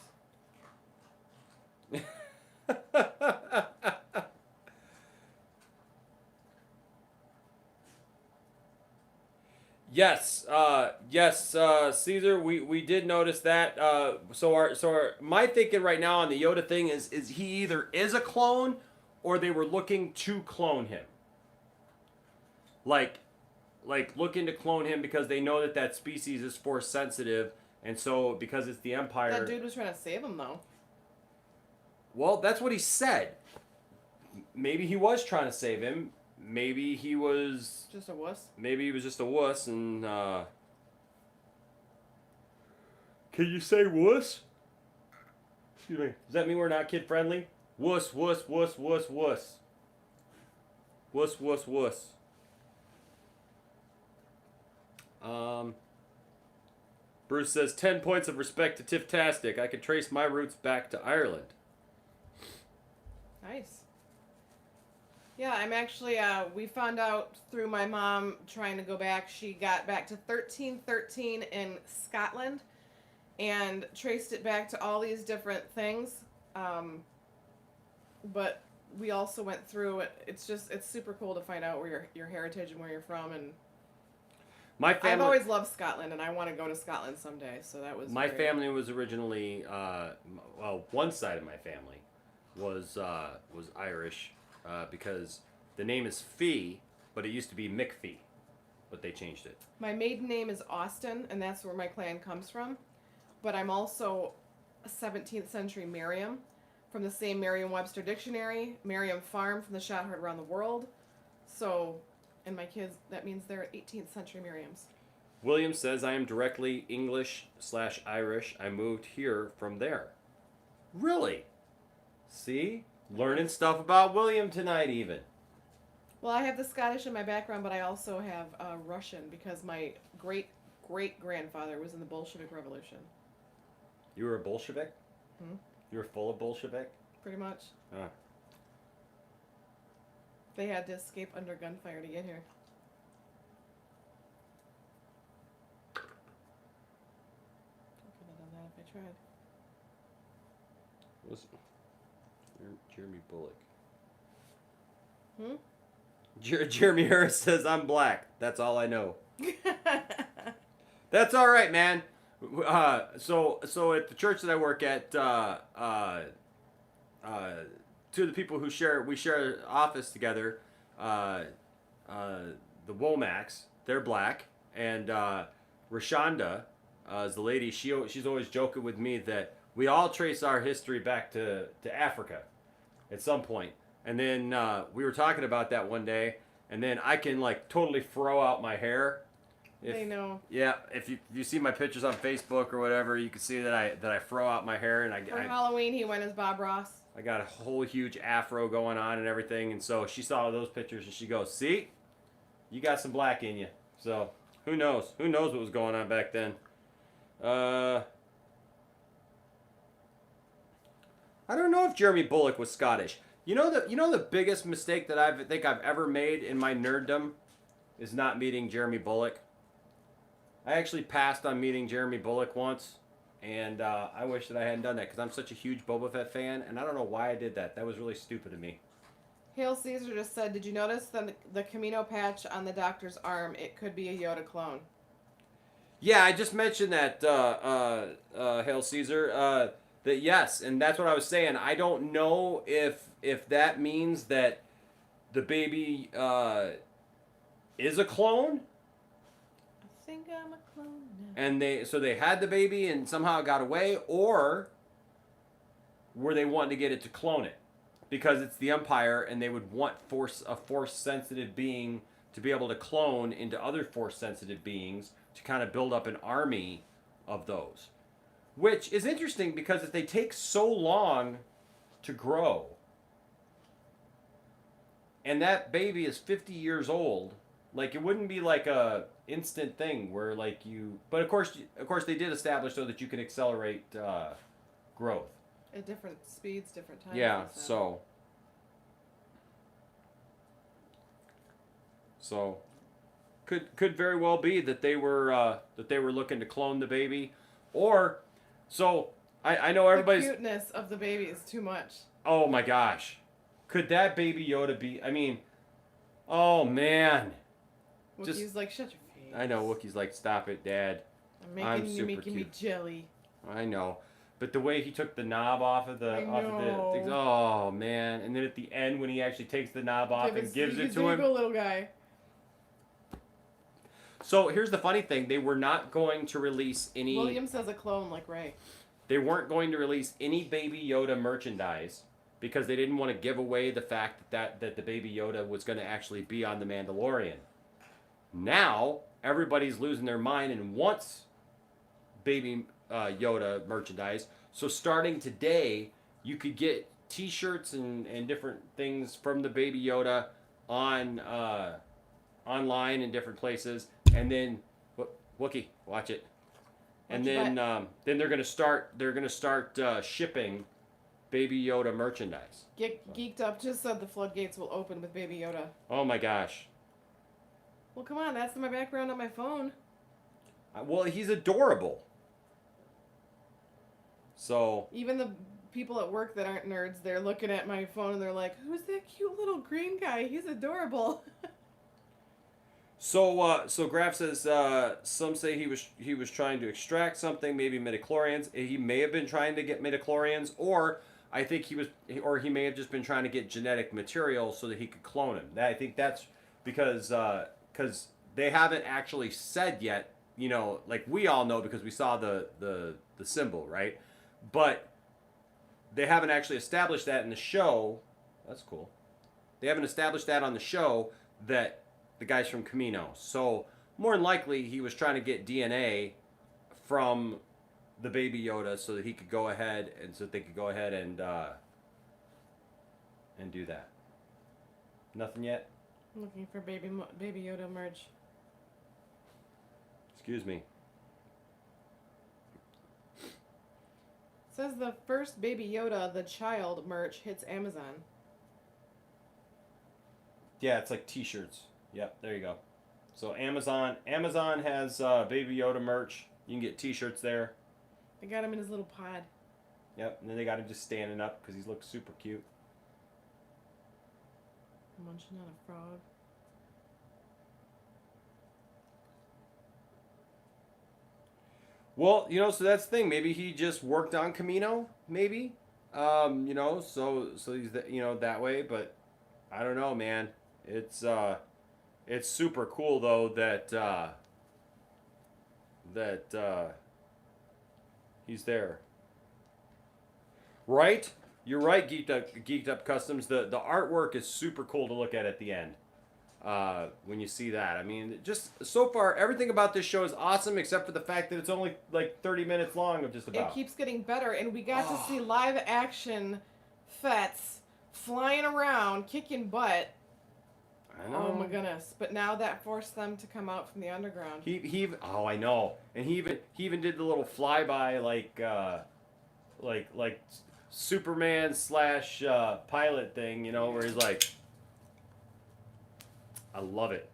Yes, Caesar. We did notice that. My thinking right now on the Yoda thing is he either is a clone, or they were looking to clone him. Like looking to clone him because they know that species is force sensitive, and so because it's the Empire. That dude was trying to save him though. Well, that's what he said. Maybe he was trying to save him. Maybe he was just a wuss. Maybe he was just a wuss, and can you say wuss? Excuse me. Does that mean we're not kid friendly? Wuss, wuss, wuss, wuss, wuss. Wuss, wuss, wuss. Bruce says 10 points of respect to Tiff-tastic. I could trace my roots back to Ireland. Nice. Yeah, I'm actually, we found out through my mom trying to go back. She got back to 1313 in Scotland and traced it back to all these different things. But we also went through it. It's super cool to find out where your heritage and where you're from. And my family, I've always loved Scotland, and I want to go to Scotland someday. So that was my family was originally, well, one side of my family was Irish. Because the name is Fee, but it used to be McPhee, but they changed it. My maiden name is Austin, and that's where my clan comes from. But I'm also a 17th century Merriam from the same Merriam-Webster dictionary, Merriam Farm from the Shot Heard Around the World. So, and my kids, that means they're 18th century Merriams. William says I am directly English/Irish. I moved here from there. Really? See? Learning stuff about William tonight, even. Well, I have the Scottish in my background, but I also have Russian because my great-great-grandfather was in the Bolshevik Revolution. You were a Bolshevik? Hmm? You were full of Bolshevik? Pretty much. Huh. They had to escape under gunfire to get here. I could have done that if I tried. Was Jeremy Bullock? Hmm? Jeremy Harris says I'm black. That's all I know. That's all right, man. So at the church that I work at, two of the people we share an office together, the Womacs, they're black, and Rashonda is the lady. She's always joking with me that we all trace our history back to Africa at some point. And then we were talking about that one day, and then I can like totally throw out my hair. They know. Yeah, if you see my pictures on Facebook or whatever, you can see that I throw out my hair, and For Halloween, he went as Bob Ross. I got a whole huge afro going on and everything, and so she saw those pictures and she goes, "See, you got some black in you." So who knows? Who knows what was going on back then? I don't know if Jeremy Bullock was Scottish. You know the biggest mistake that I think I've ever made in my nerddom is not meeting Jeremy Bullock. I actually passed on meeting Jeremy Bullock once, and I wish that I hadn't done that because I'm such a huge Boba Fett fan, and I don't know why I did that. That was really stupid of me. Hail Caesar just said, did you notice the Camino patch on the doctor's arm? It could be a Yoda clone. Yeah, I just mentioned that, Hail Caesar. That yes, and that's what I was saying. I don't know if that means that the baby is a clone, I think I'm a clone now. and they had the baby and somehow got away, or were they wanting to get it to clone it because it's the Empire and they would want a force sensitive being to be able to clone into other force sensitive beings to kind of build up an army of those. Which is interesting because if they take so long to grow, and that baby is 50 years old, like it wouldn't be like a instant thing where like you. But of course, they did establish though that you can accelerate growth. At different speeds, different times. Yeah. and stuff. So could very well be that they were looking to clone the baby, or so I know everybody's. The cuteness of the baby is too much. Oh my gosh. Could that baby Yoda be? I mean, oh man. Wookiee's like, shut your face. I know Wookiee's like, stop it, Dad. You're super making me cute. jelly. I know. But the way he took the knob off of the things, oh man. And then at the end when he actually takes the knob off and gives it to him. Go, little guy. So here's the funny thing. They were not going to release any. William says a clone like Ray. They weren't going to release any Baby Yoda merchandise because they didn't want to give away the fact that the Baby Yoda was going to actually be on The Mandalorian. Now, everybody's losing their mind and wants Baby Yoda merchandise. So starting today, you could get T-shirts and different things from the Baby Yoda on online in different places. And then, Wookie, watch it. And then they're gonna start shipping Baby Yoda merchandise. Get Geeked Up just said the floodgates will open with Baby Yoda. Oh my gosh. Well, come on, that's my background on my phone. Well, he's adorable. So. Even the people at work that aren't nerds, they're looking at my phone and they're like, "Who's that cute little green guy? He's adorable." So Graf says some say he was trying to extract something, maybe midichlorians. He may have been trying to get midichlorians, or I think he may have just been trying to get genetic material so that he could clone him. I think that's because they haven't actually said yet. You know, like we all know because we saw the symbol, right? But they haven't actually established that in the show. That's cool. They haven't established that on the show that. The guy's from Camino. So more than likely he was trying to get DNA from the Baby Yoda so that he could go ahead and do that. Nothing yet? I'm looking for Baby Yoda merch. Excuse me. Says the first Baby Yoda, the child merch hits Amazon. Yeah, it's like T-shirts. Yep, there you go. So Amazon has Baby Yoda merch. You can get T-shirts there. They got him in his little pod. Yep, and then they got him just standing up because he looks super cute. Munching on a frog. Well, so that's the thing. Maybe he just worked on Camino. Maybe, so he's that way. But I don't know, man. It's super cool though that he's there. Right? You're right, Geeked Up Customs. The artwork is super cool to look at the end. When you see that. I mean, just so far everything about this show is awesome except for the fact that it's only like 30 minutes long of just about. It keeps getting better and we got to see live action Fets flying around, kicking butt. I know. Oh my goodness! But now that forced them to come out from the underground. I know, and he even did the little flyby like Superman / pilot thing, where he's like, I love it.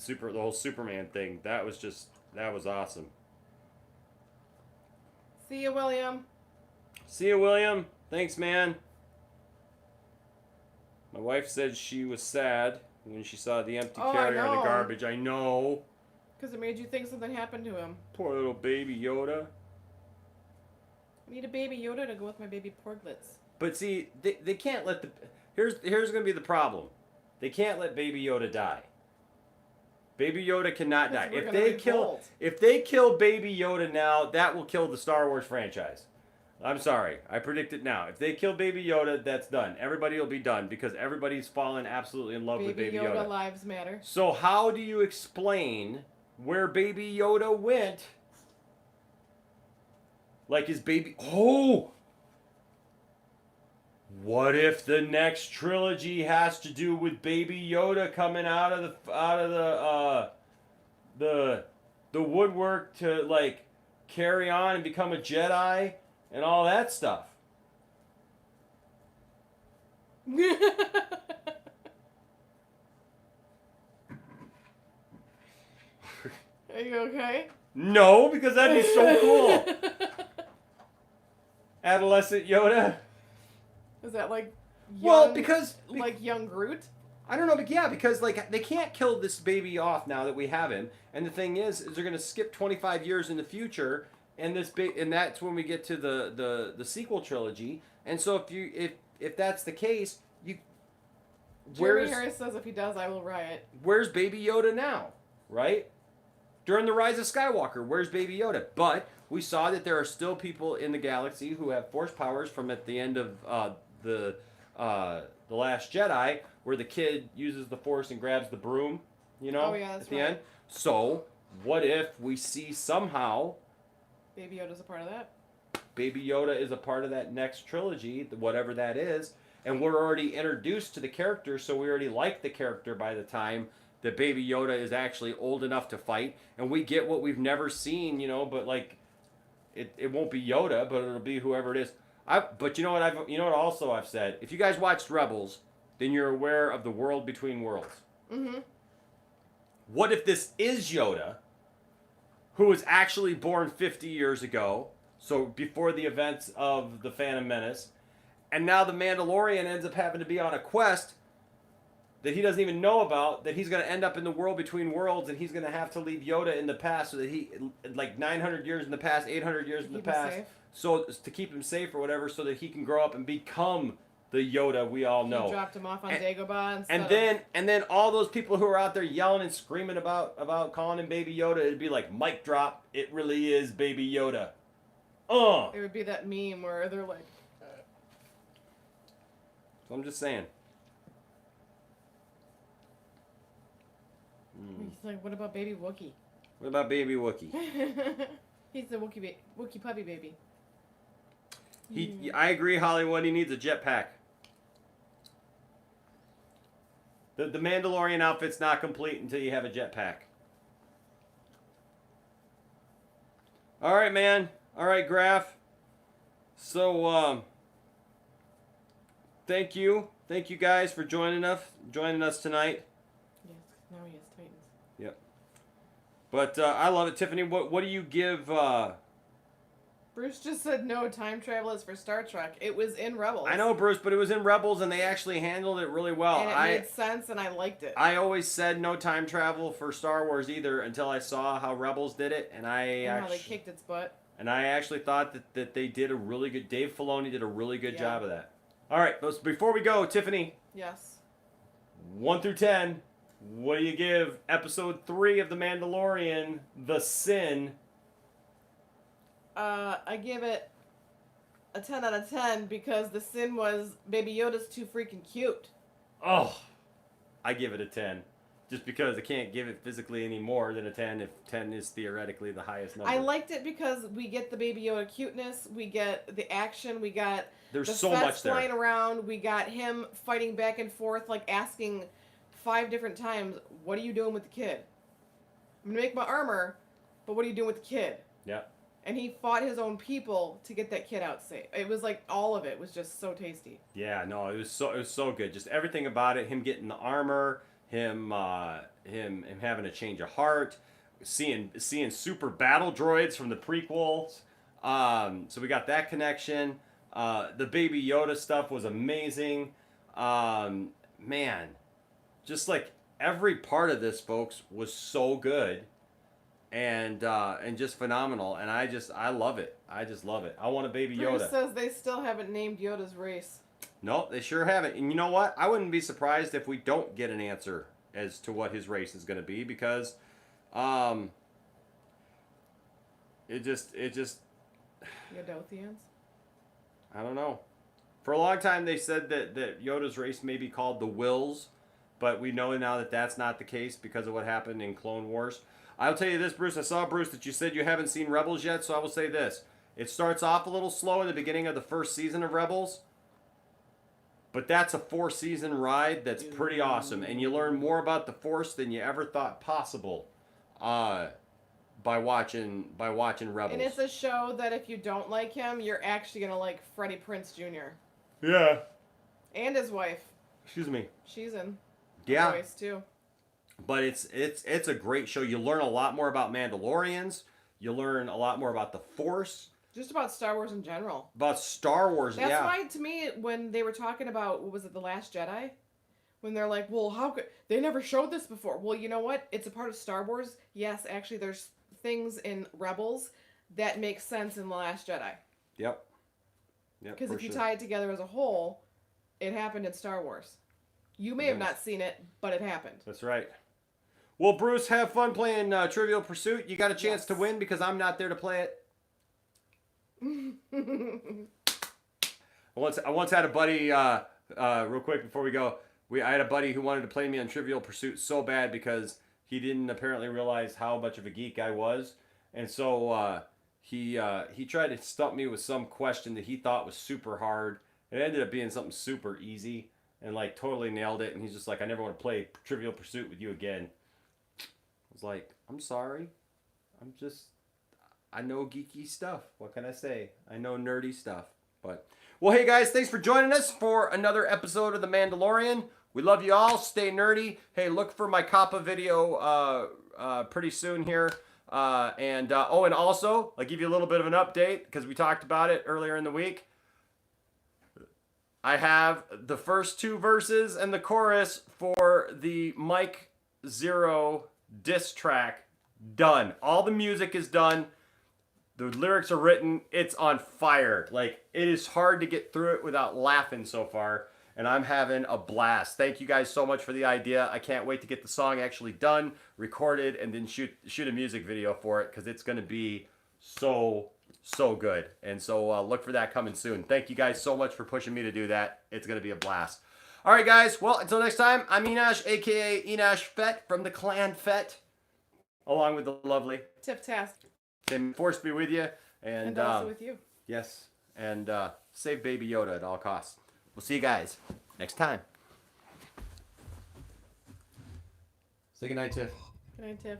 The whole Superman thing. That was awesome. See you, William. See you, William. Thanks, man. My wife said she was sad when she saw the empty Oh, I carrier in the know. garbage. I know. Because it made you think something happened to him. Poor little baby Yoda. I need a baby Yoda to go with my baby porglets. But see, they can't let the... Here's going to be the problem. They can't let baby Yoda die. Baby Yoda cannot die. We're gonna revolt. If they kill baby Yoda now, that will kill the Star Wars franchise. I'm sorry. I predict it now. If they kill baby Yoda, that's done. Everybody will be done because everybody's fallen absolutely in love with baby Yoda. Lives matter. So how do you explain where baby Yoda went? Like his baby... Oh! What if the next trilogy has to do with baby Yoda coming out of the woodwork to like carry on and become a Jedi and all that stuff? Are you okay? No, because that'd be so cool. Adolescent Yoda. Is that like young, Well, because like young Groot? I don't know, but yeah, because like they can't kill this baby off now that we have him, and the thing is they're gonna skip 25 years in the future, and and that's when we get to the sequel trilogy. And so if that's the case, Jeremy Harris says if he does, I will riot. Where's Baby Yoda now, right? During the Rise of Skywalker, where's Baby Yoda? But we saw that there are still people in the galaxy who have force powers from at the end of the Last Jedi, where the kid uses the force and grabs the broom, you know, Oh, yeah, that's at the right. end. So what if we see somehow Baby Yoda's a part of that? Baby Yoda is a part of that next trilogy, whatever that is, and we're already introduced to the character, so we already like the character by the time that Baby Yoda is actually old enough to fight, and we get what we've never seen, you know, but like it won't be Yoda, but it'll be whoever it is. But you know what also I've said, if you guys watched Rebels, then you're aware of the world between worlds. Mm-hmm. What if this is Yoda, who was actually born 50 years ago, so before the events of The Phantom Menace, and now the Mandalorian ends up having to be on a quest that he doesn't even know about, that he's going to end up in the world between worlds, and he's going to have to leave Yoda in the past, so that he, like 900 years in the past, 800 years in the Keep him past, safe. so to keep him safe or whatever, so that he can grow up and become the Yoda we all know. He dropped him off on Dagobah And then all those people who are out there yelling and screaming about calling him Baby Yoda, it'd be like, mic drop, it really is Baby Yoda. It would be that meme where they're like... So I'm just saying. He's like, what about baby Wookiee? What about Baby Wookiee? He's the Wookiee puppy baby. I agree, Hollywood. He needs a jetpack. The Mandalorian outfit's not complete until you have a jetpack. All right, man. All right, Graf. So, thank you guys for joining us tonight. Yes, now he has Titans. Yep. But I love it, Tiffany. What do you give? Bruce just said no, time travel is for Star Trek. It was in Rebels. I know, Bruce, but it was in Rebels, and they actually handled it really well. And it made sense, and I liked it. I always said no time travel for Star Wars either until I saw how Rebels did it, and how they kicked its butt. And I actually thought that they did a really good. Dave Filoni did a really good job of that. All right, before we go, Tiffany. Yes. 1 through 10. What do you give Episode 3 of The Mandalorian, The Sin? I give it a 10 out of 10 because the sin was Baby Yoda's too freaking cute. Oh, I give it a 10. Just because I can't give it physically any more than a 10 if 10 is theoretically the highest number. I liked it because we get the Baby Yoda cuteness, we get the action, we got There's the so Fets much there. flying around, we got him fighting back and forth, like asking 5 different times, what are you doing with the kid? I'm going to make my armor, but what are you doing with the kid? Yeah. And he fought his own people to get that kid out safe. It was like all of it was just so tasty. Yeah, no, it was so good. Just everything about it. Him getting the armor, him having a change of heart, seeing super battle droids from the prequels. So we got that connection. The Baby Yoda stuff was amazing. man, just like every part of this, folks, was so good, and just phenomenal. And I love it. I just love it. I want a baby Bruce Yoda. says they still haven't named Yoda's race. Nope, they sure haven't. And you know what? I wouldn't be surprised if we don't get an answer as to what his race is going to be, because it just Yodothians. I don't know. For a long time, they said that Yoda's race may be called the Wills, but we know now that that's not the case because of what happened in Clone Wars. I'll tell you this, Bruce. I saw, Bruce, that you said you haven't seen Rebels yet, so I will say this. It starts off a little slow in the beginning of the first season of Rebels, but that's a 4-season ride that's pretty awesome, and you learn more about the Force than you ever thought possible by watching Rebels. And it's a show that if you don't like him, you're actually gonna like Freddie Prinze Jr. Yeah. and his wife. Excuse me. She's in Yeah. voice too. But it's a great show. You learn a lot more about Mandalorians. You learn a lot more about the Force. Just about Star Wars in general. About Star Wars, That's yeah. why, to me, when they were talking about, what was it, The Last Jedi? When they're like, well, how could... They never showed this before. Well, you know what? It's a part of Star Wars. Yes, actually, there's things in Rebels that make sense in The Last Jedi. Yep. Because if you tie it together as a whole, it happened in Star Wars. You may have not seen it, but it happened. That's right. Well, Bruce, have fun playing Trivial Pursuit. You got a chance to win because I'm not there to play it. I once had a buddy, real quick before we go, I had a buddy who wanted to play me on Trivial Pursuit so bad because he didn't apparently realize how much of a geek I was. And so he tried to stump me with some question that he thought was super hard. It ended up being something super easy and like totally nailed it. And he's just like, I never want to play Trivial Pursuit with you again. I was like, I'm sorry. I know geeky stuff. What can I say? I know nerdy stuff. But, well, hey guys, thanks for joining us for another episode of The Mandalorian. We love you all. Stay nerdy. Hey, look for my Kappa video pretty soon here. And also, I'll give you a little bit of an update because we talked about it earlier in the week. I have the first 2 verses and the chorus for the Mike Zero diss track done. All the music is done. The lyrics are written. It's on fire. Like, it is hard to get through it without laughing so far. And I'm having a blast. Thank you guys so much for the idea. I can't wait to get the song actually done, recorded, and then shoot a music video for it because it's going to be so good. And so look for that coming soon. Thank you guys so much for pushing me to do that. It's going to be a blast. All right, guys. Well, until next time, I'm Enash, a.k.a. Enash Fett from the Clan Fett, along with the lovely Tip Task. Tim. Force be with you. And also with you. Yes. And save Baby Yoda at all costs. We'll see you guys next time. Say goodnight, Tiff. Good night, Tiff.